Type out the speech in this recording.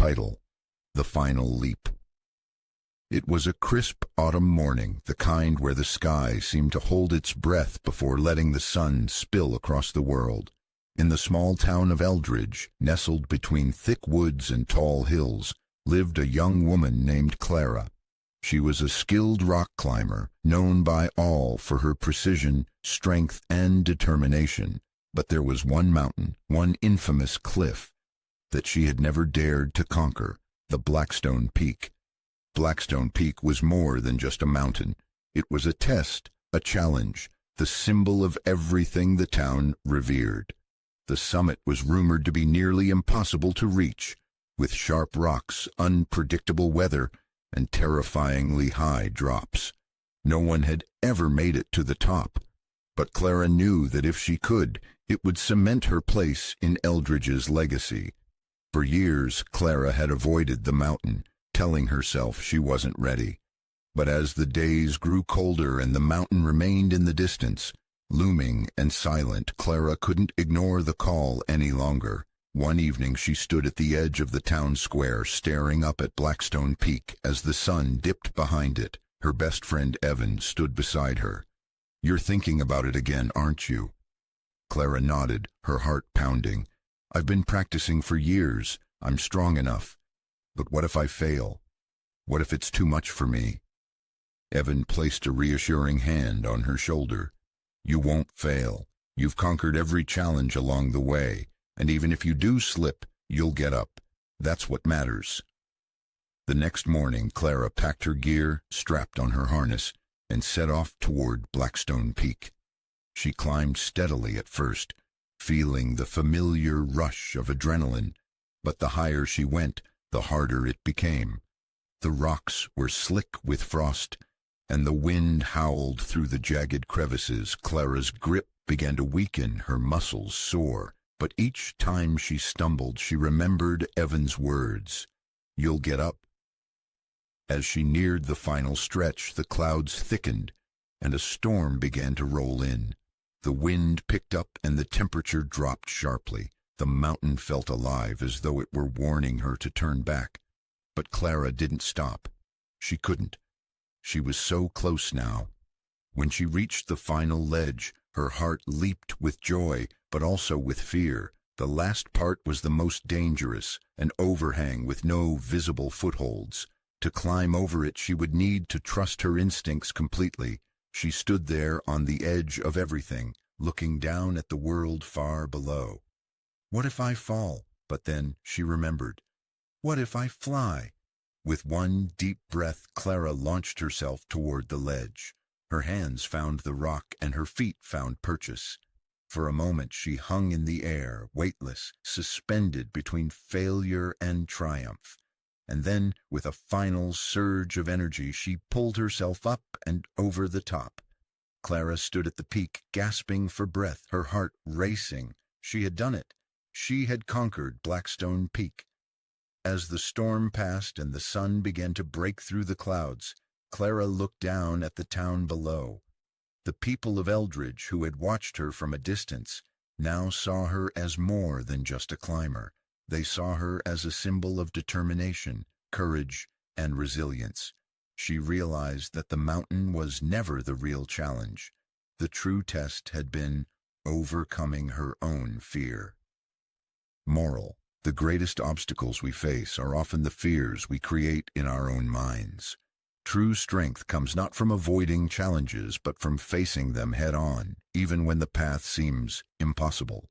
title, The Final Leap. It was a crisp autumn morning, the kind where the sky seemed to hold its breath before letting the sun spill across the world. In the small town of Eldridge, nestled between thick woods and tall hills, lived a young woman named Clara. She was a skilled rock climber, known by all for her precision, strength, and determination. But there was one mountain, one infamous cliff, that she had never dared to conquer, the Blackstone Peak. Blackstone Peak was more than just a mountain. It was a test, a challenge, the symbol of everything the town revered. The summit was rumored to be nearly impossible to reach, with sharp rocks, unpredictable weather, and terrifyingly high drops. No one had ever made it to the top, but Clara knew that if she could, it would cement her place in Eldridge's legacy. For years, Clara had avoided the mountain, telling herself she wasn't ready. But as the days grew colder and the mountain remained in the distance, looming and silent, Clara couldn't ignore the call any longer. One evening she stood at the edge of the town square, staring up at Blackstone Peak as the sun dipped behind it. Her best friend Evan stood beside her. "You're thinking about it again, aren't you?" Clara nodded, her heart pounding. "I've been practicing for years. I'm strong enough. But what if I fail? What if it's too much for me?" Evan placed a reassuring hand on her shoulder. "You won't fail. You've conquered every challenge along the way, and even if you do slip, you'll get up. That's what matters." The next morning, Clara packed her gear, strapped on her harness, and set off toward Blackstone Peak. She climbed steadily at first, feeling the familiar rush of adrenaline, but the higher she went, the harder it became. The rocks were slick with frost, and the wind howled through the jagged crevices. Clara's grip began to weaken, her muscles sore, but each time she stumbled, she remembered Evan's words, "You'll get up." As she neared the final stretch, the clouds thickened, and a storm began to roll in. The wind picked up and the temperature dropped sharply. The mountain felt alive, as though it were warning her to turn back. But Clara didn't stop. She couldn't. She was so close now. When she reached the final ledge, her heart leaped with joy, but also with fear. The last part was the most dangerous, an overhang with no visible footholds. To climb over it, she would need to trust her instincts completely. She stood there on the edge of everything, looking down at the world far below. What if I fall? But then she remembered. What if I fly? With one deep breath, Clara launched herself toward the ledge. Her hands found the rock and her feet found purchase. For a moment she hung in the air, weightless, suspended between failure and triumph. And then, with a final surge of energy, she pulled herself up and over the top. Clara stood at the peak, gasping for breath, her heart racing. She had done it. She had conquered Blackstone Peak. As the storm passed and the sun began to break through the clouds, Clara looked down at the town below. The people of Eldridge, who had watched her from a distance, now saw her as more than just a climber. They saw her as a symbol of determination, courage, and resilience. She realized that the mountain was never the real challenge. The true test had been overcoming her own fear. Moral: the greatest obstacles we face are often the fears we create in our own minds. True strength comes not from avoiding challenges, but from facing them head-on, even when the path seems impossible.